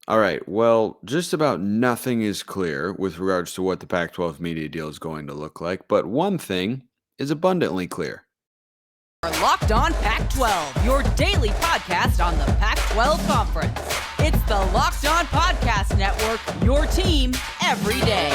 All right. Well, just about nothing is clear with regards to what the Pac 12 media deal is going to look like, but one thing is abundantly clear. Are Locked On Pac-12, your daily podcast on the Pac-12 Conference. It's the Locked On Podcast Network, your team every day.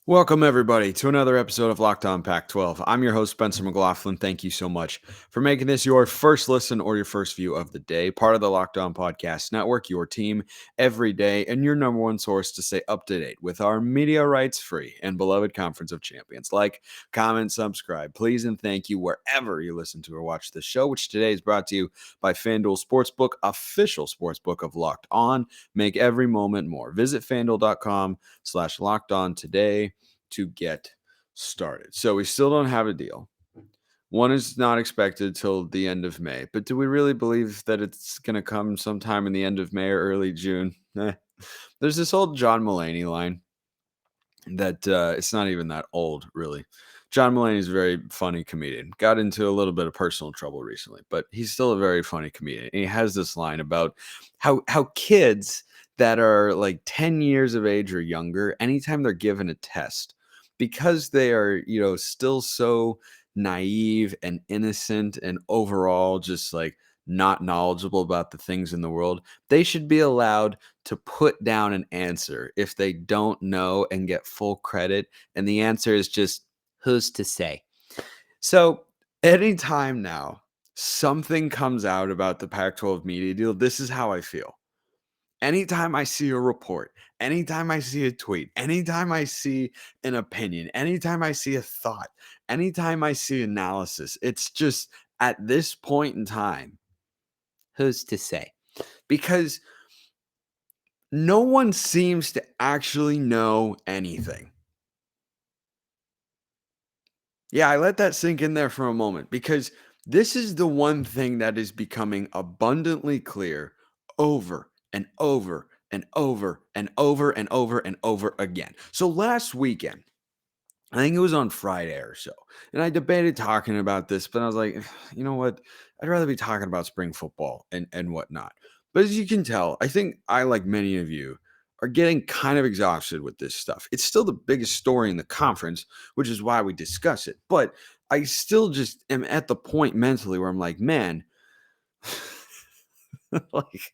Welcome, everybody, to another episode of Locked On Pac-12. I'm your host, Spencer McLaughlin. Thank you so much for making this your first listen or your first view of the day. Part of the Locked On Podcast Network, your team every day, and your number one source to stay up to date with our media rights free and beloved Conference of Champions. Like, comment, subscribe, please, and thank you wherever you listen to or watch this show, which today is brought to you by FanDuel Sportsbook, official sportsbook of Locked On. Make every moment more. Visit FanDuel.com/Locked On today to get started. So we still don't have a deal. One is not expected till the end of May, but do we really believe that it's going to come sometime in the end of May or early June? There's this old John Mulaney line that it's not even that old, really. John Mulaney is a very funny comedian. Got into a little bit of personal trouble recently, but he's still a very funny comedian. And he has this line about how kids that are like 10 years of age or younger, anytime they're given a test, because they are, still so naive and innocent and overall just like not knowledgeable about the things in the world, they should be allowed to put down an answer if they don't know and get full credit. And the answer is just, who's to say? So anytime now something comes out about the Pac-12 media deal, this is how I feel. Anytime I see a report, anytime I see a tweet, anytime I see an opinion, anytime I see a thought, anytime I see analysis, it's just at this point in time, who's to say? Because no one seems to actually know anything. Yeah, I let that sink in there for a moment because this is the one thing that is becoming abundantly clear over and over and over and over and over and over again. So last weekend, I think it was on Friday or so, and I debated talking about this, but I was like, you know what? I'd rather be talking about spring football and whatnot. But as you can tell, I think I, like many of you, are getting kind of exhausted with this stuff. It's still the biggest story in the conference, which is why we discuss it. But I still just am at the point mentally where I'm like, man, like,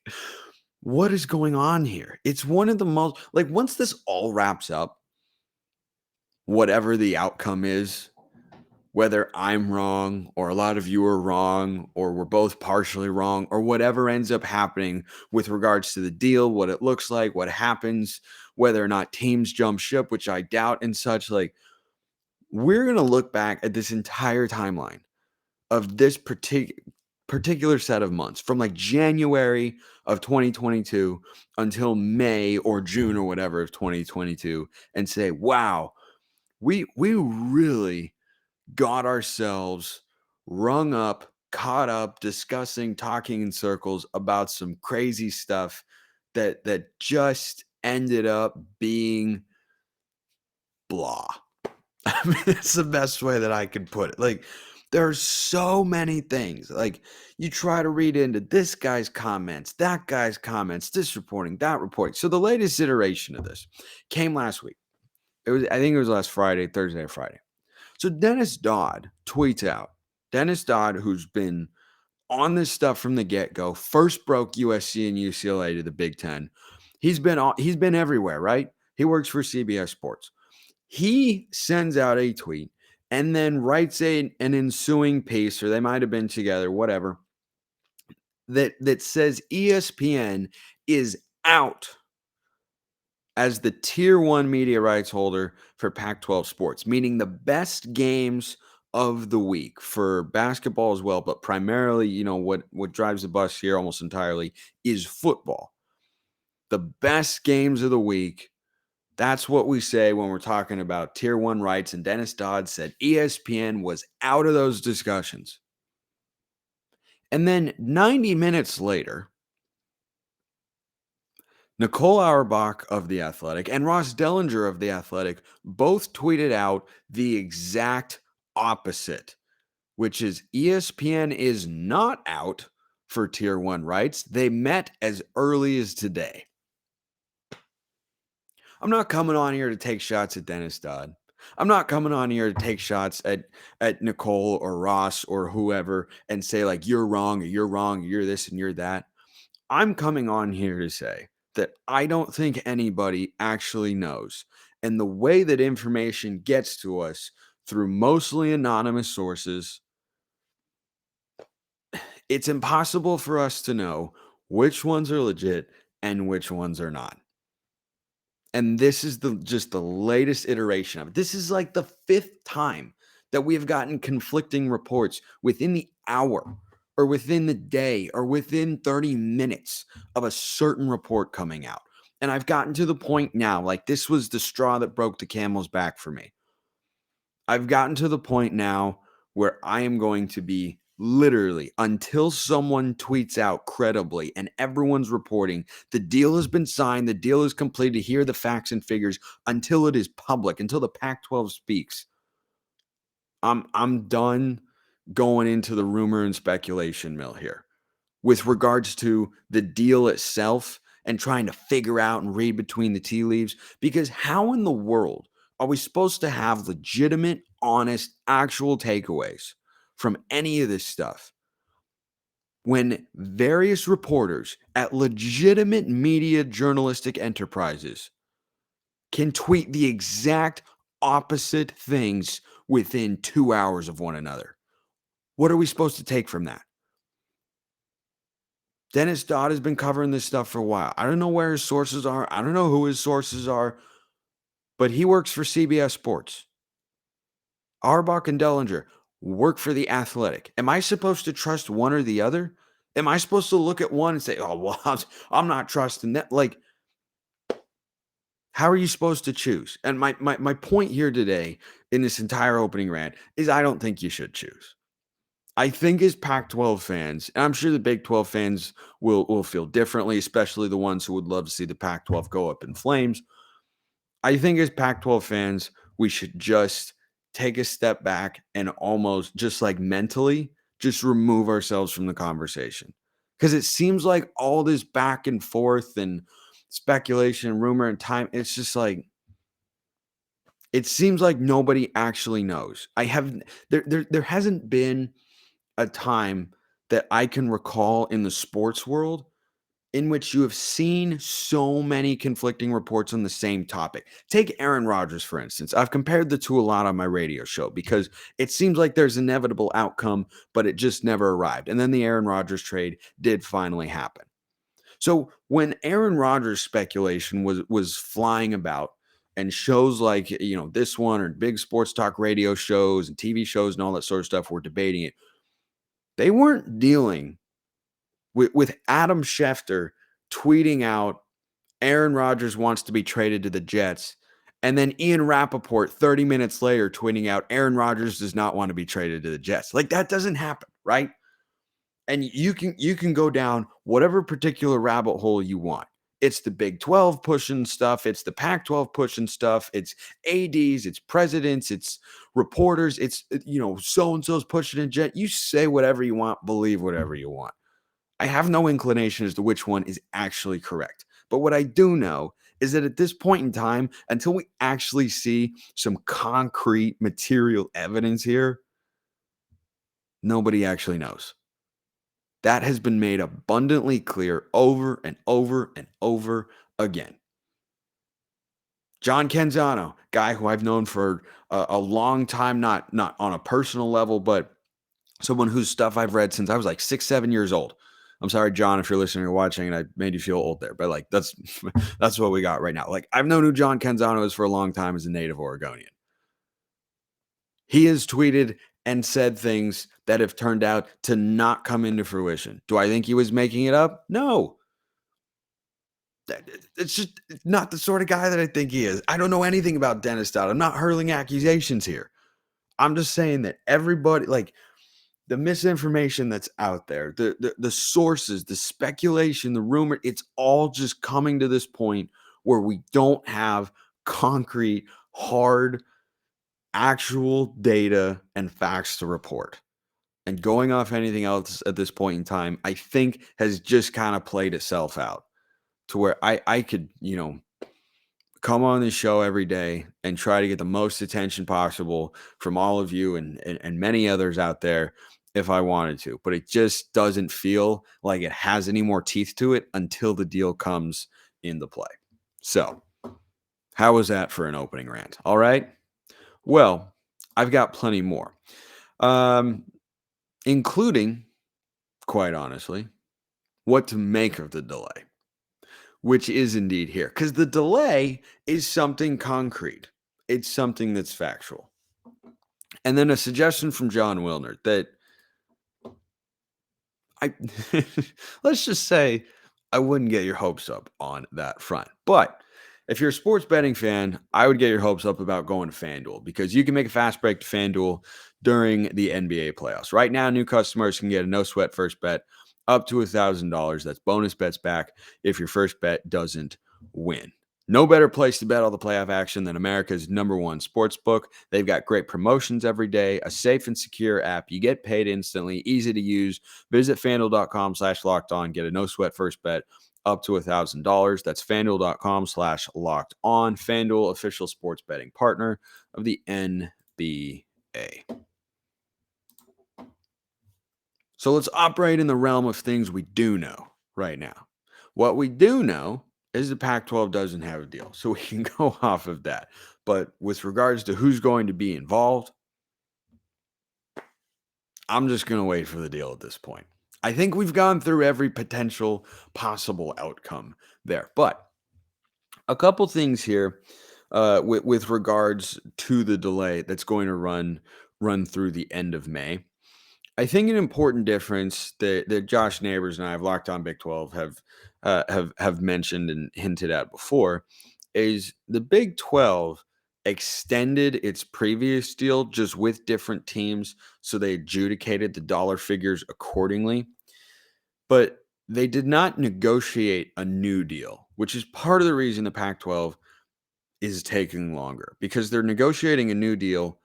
what is going on here? It's one of the most, like, once this all wraps up, whatever the outcome is, whether I'm wrong or a lot of you are wrong or we're both partially wrong or whatever ends up happening with regards to the deal, what it looks like, what happens, whether or not teams jump ship, which I doubt and such, like, we're going to look back at this entire timeline of this particular set of months from like January of 2022 until May or June or whatever of 2022 and say, wow, we really got ourselves rung up, caught up, discussing, talking in circles about some crazy stuff that just ended up being blah. I mean, that's the best way that I could put it. Like, there are so many things. Like, you try to read into this guy's comments, that guy's comments, this reporting, that reporting. So the latest iteration of this came last week. I think it was last Friday, Thursday or Friday. So Dennis Dodd tweets out. Dennis Dodd, who's been on this stuff from the get-go, first broke USC and UCLA to the Big Ten. He's been everywhere, right? He works for CBS Sports. He sends out a tweet and then writes an ensuing piece, or they might have been together, whatever, that says ESPN is out as the tier 1 media rights holder for Pac-12 sports, meaning the best games of the week for basketball as well, but primarily, what drives the bus here almost entirely is football. The best games of the week, that's what we say when we're talking about tier 1 rights, and Dennis Dodd said ESPN was out of those discussions. And then 90 minutes later, Nicole Auerbach of The Athletic and Ross Dellinger of The Athletic both tweeted out the exact opposite, which is ESPN is not out for Tier 1 rights. They met as early as today. I'm not coming on here to take shots at Dennis Dodd. I'm not coming on here to take shots at Nicole or Ross or whoever and say, like, you're wrong, or you're this and you're that. I'm coming on here to say that I don't think anybody actually knows. And the way that information gets to us through mostly anonymous sources, it's impossible for us to know which ones are legit and which ones are not. And this is just the latest iteration of it. This is like the 5th time that we have gotten conflicting reports within the hour or within the day or within 30 minutes of a certain report coming out. And I've gotten to the point now, like this was the straw that broke the camel's back for me. I've gotten to the point now where I am going to be literally, until someone tweets out credibly and everyone's reporting, the deal has been signed, the deal is completed, here are the facts and figures, until it is public, until the Pac-12 speaks. I'm done going into the rumor and speculation mill here with regards to the deal itself and trying to figure out and read between the tea leaves, because how in the world are we supposed to have legitimate, honest, actual takeaways from any of this stuff when various reporters at legitimate media journalistic enterprises can tweet the exact opposite things within 2 hours of one another? What are we supposed to take from that? Dennis Dodd has been covering this stuff for a while. I don't know where his sources are. I don't know who his sources are, but he works for CBS Sports. Auerbach and Dellinger work for The Athletic. Am I supposed to trust one or the other? Am I supposed to look at one and say, oh, well, I'm not trusting that? Like, how are you supposed to choose? And my point here today in this entire opening rant is I don't think you should choose. I think as Pac-12 fans, and I'm sure the Big 12 fans will feel differently, especially the ones who would love to see the Pac-12 go up in flames. I think as Pac-12 fans, we should just take a step back and almost just like mentally just remove ourselves from the conversation. Because it seems like all this back and forth and speculation and rumor and time, it's just like, it seems like nobody actually knows. There hasn't been a time that I can recall in the sports world in which you have seen so many conflicting reports on the same topic. Take Aaron Rodgers, for instance. I've compared the two a lot on my radio show because it seems like there's an inevitable outcome, but it just never arrived. And then the Aaron Rodgers trade did finally happen. So when Aaron Rodgers speculation was flying about and shows like, this one or big sports talk radio shows and TV shows and all that sort of stuff were debating it, they weren't dealing with Adam Schefter tweeting out Aaron Rodgers wants to be traded to the Jets, and then Ian Rappaport 30 minutes later tweeting out Aaron Rodgers does not want to be traded to the Jets. Like, that doesn't happen, right? And you can go down whatever particular rabbit hole you want. It's the Big 12 pushing stuff. It's the Pac-12 pushing stuff. It's ADs, it's presidents, it's reporters. It's, so-and-so's pushing a jet. You say whatever you want, believe whatever you want. I have no inclination as to which one is actually correct. But what I do know is that at this point in time, until we actually see some concrete material evidence here, nobody actually knows. That has been made abundantly clear over and over and over again. John Canzano, guy who I've known for a long time, not on a personal level, but someone whose stuff I've read since I was like 6, 7 years old. I'm sorry, John, if you're listening or watching and I made you feel old there, but like that's what we got right now. Like, I've known who John Canzano is for a long time as a native Oregonian. He has tweeted and said things that have turned out to not come into fruition. Do I think he was making it up? No. It's just not the sort of guy that I think he is. I don't know anything about Dennis Dodd. I'm not hurling accusations here. I'm just saying that everybody, like, the misinformation that's out there, the sources, the speculation, the rumor, it's all just coming to this point where we don't have concrete, hard, actual data and facts to report. And going off anything else at this point in time, I think has just kind of played itself out to where I could, come on this show every day and try to get the most attention possible from all of you and many others out there if I wanted to. But it just doesn't feel like it has any more teeth to it until the deal comes into play. So, how was that for an opening rant? All right. Well, I've got plenty more, including, quite honestly, what to make of the delay, which is indeed here. Because the delay is something concrete. It's something that's factual. And then a suggestion from John Wilner that let's just say I wouldn't get your hopes up on that front. But if you're a sports betting fan, I would get your hopes up about going to FanDuel because you can make a fast break to FanDuel during the NBA playoffs. Right now, new customers can get a no-sweat first bet up to $1,000. That's bonus bets back if your first bet doesn't win. No better place to bet all the playoff action than America's #1 sportsbook. They've got great promotions every day, a safe and secure app. You get paid instantly, easy to use. Visit FanDuel.com/lockedon. Get a no-sweat first bet up to $1,000. That's FanDuel.com/lockedon. FanDuel, official sports betting partner of the NBA. So let's operate in the realm of things we do know right now. What we do know is the Pac-12 doesn't have a deal, so we can go off of that. But with regards to who's going to be involved, I'm just going to wait for the deal at this point. I think we've gone through every potential possible outcome there. But a couple things here with regards to the delay that's going to run through the end of May. I think an important difference that Josh Neighbors and I have Locked On Big 12 have mentioned and hinted at before is the Big 12 extended its previous deal just with different teams, so they adjudicated the dollar figures accordingly. But they did not negotiate a new deal, which is part of the reason the Pac-12 is taking longer because they're negotiating a new deal.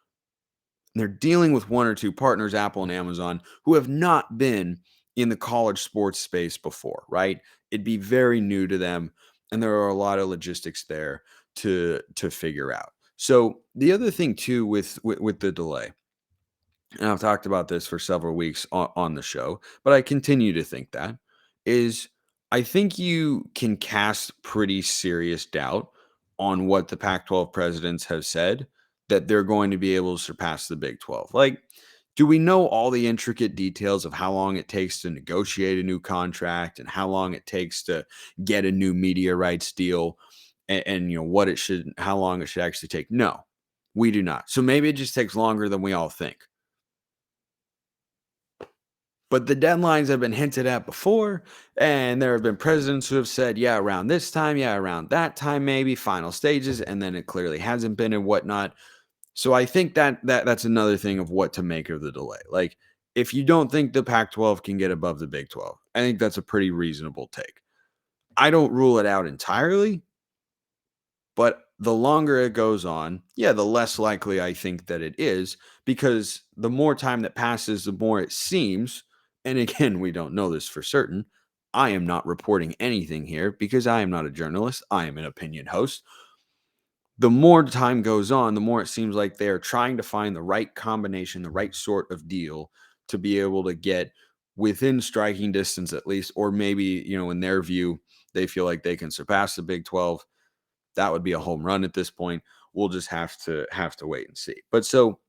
They're dealing with one or two partners, Apple and Amazon, who have not been in the college sports space before, right? It'd be very new to them, and there are a lot of logistics there to figure out. So the other thing too with the delay, and I've talked about this for several weeks on the show, but I continue to think that is I think you can cast pretty serious doubt on what the Pac-12 presidents have said that they're going to be able to surpass the Big 12. Like, do we know all the intricate details of how long it takes to negotiate a new contract and how long it takes to get a new media rights deal and what it should, how long it should actually take? No, we do not. So maybe it just takes longer than we all think. But the deadlines have been hinted at before, and there have been presidents who have said, yeah, around this time, yeah, around that time, maybe final stages, and then it clearly hasn't been and whatnot. So I think that's another thing of what to make of the delay. Like, if you don't think the Pac-12 can get above the Big 12, I think that's a pretty reasonable take. I don't rule it out entirely, but the longer it goes on, yeah, the less likely I think that it is, because the more time that passes, the more it seems, and again, we don't know this for certain. I am not reporting anything here because I am not a journalist. I am an opinion host. The more time goes on, the more it seems like they're trying to find the right combination, the right sort of deal to be able to get within striking distance at least, or maybe, in their view, they feel like they can surpass the Big 12. That would be a home run at this point. We'll just have to wait and see. But so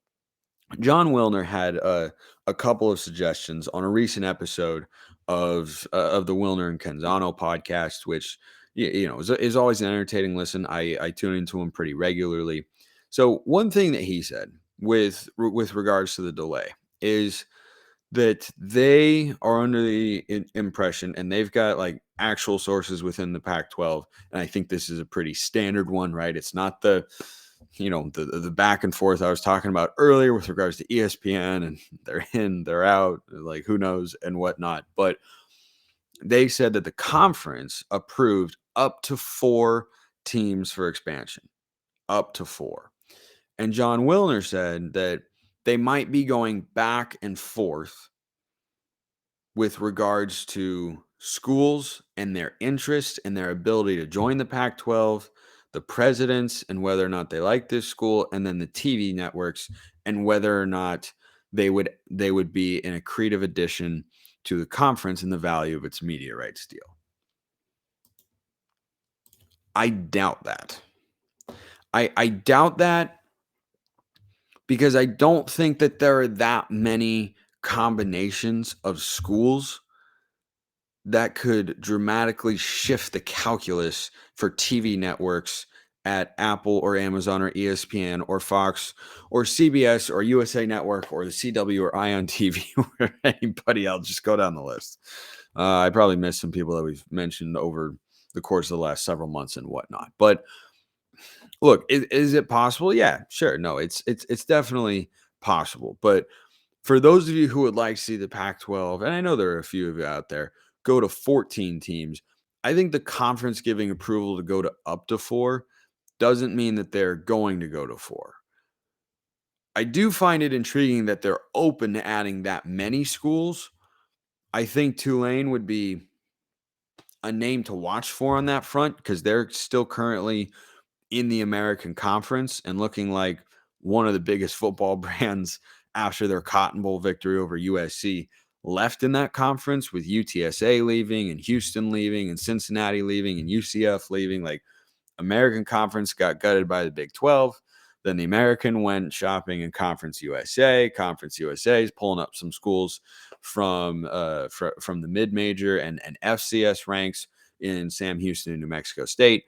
John Wilner had a couple of suggestions on a recent episode of the Wilner and Canzano podcast, which is always an entertaining listen. I tune into him pretty regularly. So one thing that he said with regards to the delay is that they are under the impression, and they've got like actual sources within the Pac-12, and I think this is a pretty standard one, right? It's not the the back and forth I was talking about earlier with regards to ESPN and they're in, they're out, like who knows and whatnot. But they said that the conference approved up to 4 teams for expansion, up to 4. And John Wilner said that they might be going back and forth with regards to schools and their interest and their ability to join the Pac-12, the presidents and whether or not they like this school, and then the TV networks and whether or not they would be an accretive addition to the conference and the value of its media rights deal. I doubt that. I doubt that because I don't think that there are that many combinations of schools that could dramatically shift the calculus for TV networks at Apple or Amazon or ESPN or Fox or CBS or USA Network or the CW or Ion TV or anybody else. Just go down the list. I probably missed some people that we've mentioned over the course of the last several months and whatnot. But look, is it possible? Yeah, sure. No, it's definitely possible. But for those of you who would like to see the Pac-12, and I know there are a few of you out there, go to 14 teams. I think the conference giving approval to go to up to 4 doesn't mean that they're going to go to 4. I do find it intriguing that they're open to adding that many schools. I think Tulane would be a name to watch for on that front because they're still currently in the American Conference and looking like one of the biggest football brands after their Cotton Bowl victory over USC left in that conference, with UTSA leaving and Houston leaving and Cincinnati leaving and UCF leaving. Like, American Conference got gutted by the Big 12. Then the American went shopping in Conference USA. Conference USA is pulling up some schools from the mid-major and FCS ranks in Sam Houston and New Mexico State.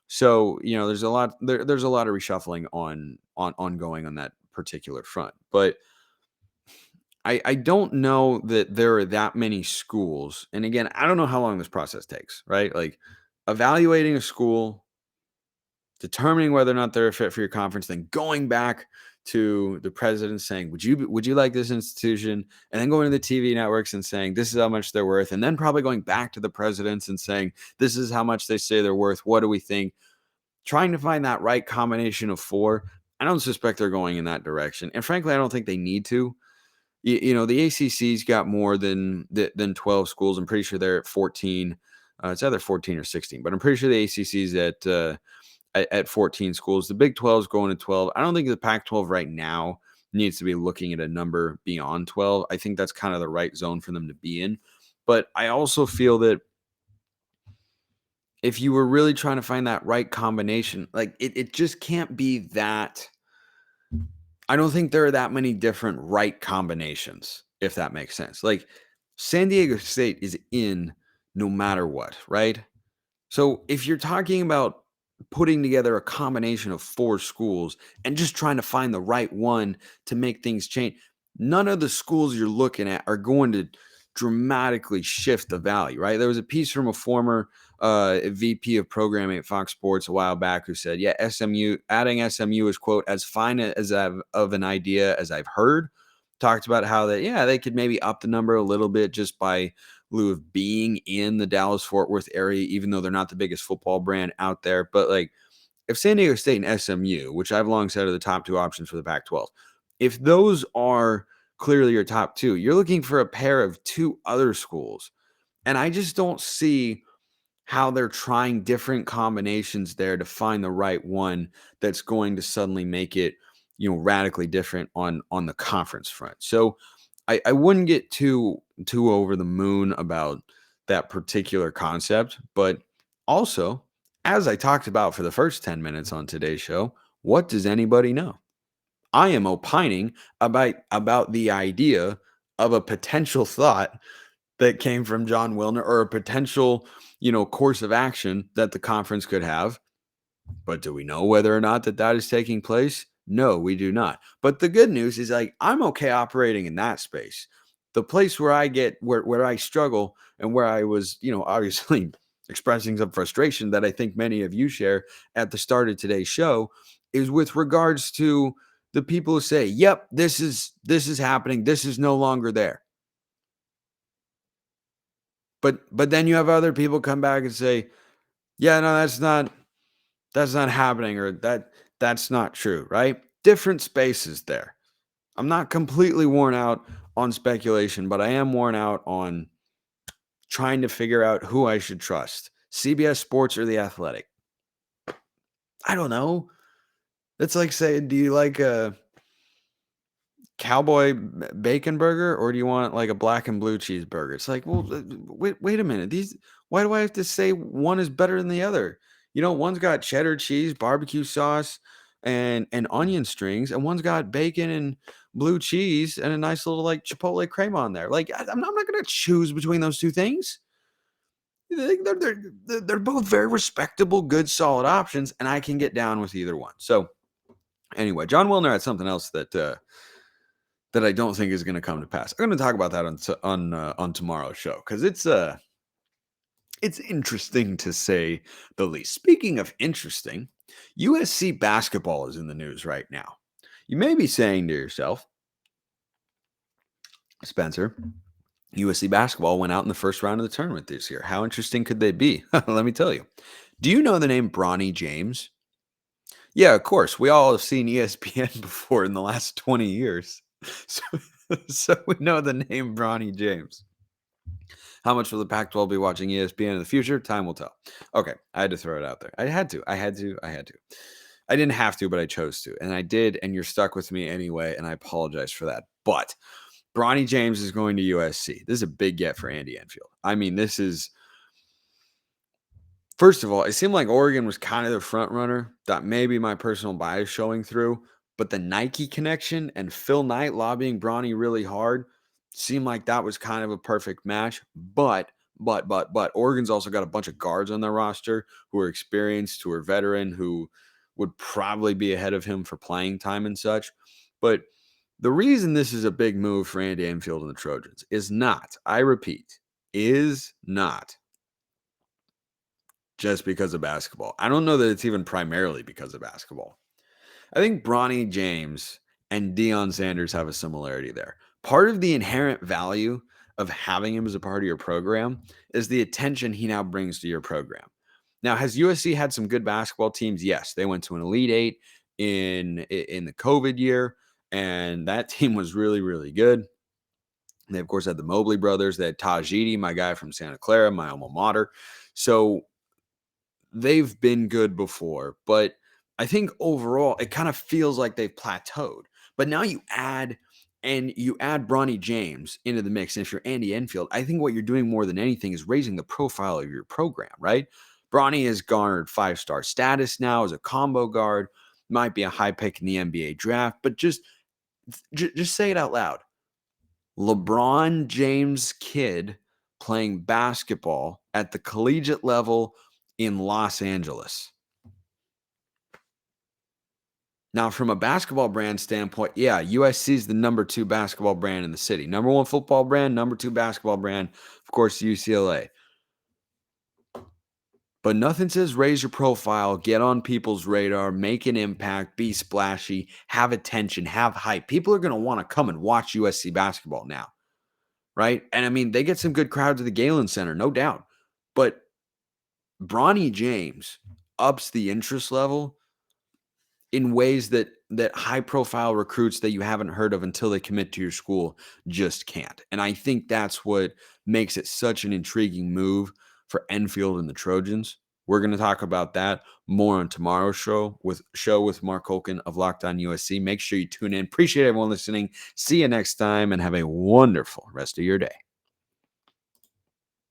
So, there's a lot of reshuffling ongoing on that particular front. But I don't know that there are that many schools. And again, I don't know how long this process takes, right? Like, evaluating a school, determining whether or not they're a fit for your conference, then going back to the president saying, would you like this institution? And then going to the TV networks and saying, this is how much they're worth. And then probably going back to the presidents and saying, this is how much they say they're worth. What do we think? Trying to find that right combination of 4. I don't suspect they're going in that direction. And frankly, I don't think they need to. The ACC's got more than 12 schools. I'm pretty sure they're at 14. It's either 14 or 16, but I'm pretty sure the ACC's at 14 schools. The Big 12 is going to 12. I don't think the Pac-12 right now needs to be looking at a number beyond 12. I think that's kind of the right zone for them to be in. But I also feel that if you were really trying to find that right combination, like it just can't be that. I don't think there are that many different right combinations, if that makes sense. Like, San Diego State is in no matter what, right? So if you're talking about putting together a combination of 4 schools and just trying to find the right one to make things change, none of the schools you're looking at are going to dramatically shift the value, right? There was a piece from a former VP of programming at Fox Sports a while back who said, yeah, adding SMU is, quote, as fine as of an idea as I've heard. Talked about how they could maybe up the number a little bit just by lieu of being in the Dallas-Fort Worth area, even though they're not the biggest football brand out there. But like, if San Diego State and SMU, which I've long said are the top 2 options for the Pac-12, if those are clearly your top 2, you're looking for a pair of 2 other schools. And I just don't see how they're trying different combinations there to find the right one that's going to suddenly make it, radically different on the conference front. So I wouldn't get too over the moon about that particular concept. But also, as I talked about for the first 10 minutes on today's show, what does anybody know? I am opining about the idea of a potential thought that came from John Wilner, or a potential, course of action that the conference could have. But do we know whether or not that is taking place? No, we do not. But the good news is, like, I'm okay operating in that space. The place where I get where I struggle, and where I was, obviously expressing some frustration that I think many of you share at the start of today's show, is with regards to the people who say, yep, this is happening. This is no longer there. But then you have other people come back and say, yeah, no, that's not happening, or that's not true, right? Different spaces there. I'm not completely worn out on speculation, but I am worn out on trying to figure out who I should trust. CBS Sports or The Athletic? I don't know. It's like saying, do you like a cowboy bacon burger or do you want like a black and blue cheeseburger? It's like, well, wait a minute. Why do I have to say one is better than the other? One's got cheddar cheese, barbecue sauce, and onion strings, and one's got bacon and blue cheese and a nice little like chipotle crema on there. Like, I'm not going to choose between those two things. They're both very respectable, good, solid options, and I can get down with either one. So anyway, John Wilner had something else that I don't think is going to come to pass. I'm going to talk about that on tomorrow's show because it's interesting to say the least. Speaking of interesting, USC basketball is in the news right now. You may be saying to yourself, Spencer, USC basketball went out in the first round of the tournament this year. How interesting could they be? Let me tell you. Do you know the name Bronny James? Yeah, of course. We all have seen ESPN before in the last 20 years. So we know the name Bronny James. How much will the Pac-12 be watching ESPN in the future? Time will tell. Okay, I had to throw it out there. I had to. I didn't have to, but I chose to. And I did, and you're stuck with me anyway, and I apologize for that. But Bronny James is going to USC. This is a big get for Andy Enfield. I mean, this is... First of all, it seemed like Oregon was kind of the front runner. That may be my personal bias showing through. But the Nike connection and Phil Knight lobbying Bronny really hard seemed like that was kind of a perfect match. But Oregon's also got a bunch of guards on their roster who are experienced, who are veteran, who would probably be ahead of him for playing time and such. But the reason this is a big move for Andy Enfield and the Trojans is not, I repeat, is not just because of basketball. I don't know that it's even primarily because of basketball. I think Bronny James and Deion Sanders have a similarity there. Part of the inherent value of having him as a part of your program is the attention he now brings to your program. Now, has USC had some good basketball teams? Yes. They went to an Elite Eight in the COVID year, and that team was really, really good. They, of course, had the Mobley brothers. They had Tajidi, my guy from Santa Clara, my alma mater. So they've been good before, but I think overall it kind of feels like they've plateaued. But now you add Bronny James into the mix. And if you're Andy Enfield, I think what you're doing more than anything is raising the profile of your program, right? Bronny has garnered 5-star status now as a combo guard, might be a high pick in the NBA draft, but just say it out loud. LeBron James kid playing basketball at the collegiate level in Los Angeles. Now, from a basketball brand standpoint, yeah, USC is the number 2 basketball brand in the city. Number 1 football brand, number 2 basketball brand, of course, UCLA. But nothing says raise your profile, get on people's radar, make an impact, be splashy, have attention, have hype. People are going to want to come and watch USC basketball now, right? And I mean, they get some good crowds at the Galen Center, no doubt. But Bronny James ups the interest level in ways that high-profile recruits that you haven't heard of until they commit to your school just can't. And I think that's what makes it such an intriguing move for Enfield and the Trojans. We're going to talk about that more on tomorrow's show with Mark Holkin of Locked On USC. Make sure you tune in. Appreciate everyone listening. See you next time and have a wonderful rest of your day.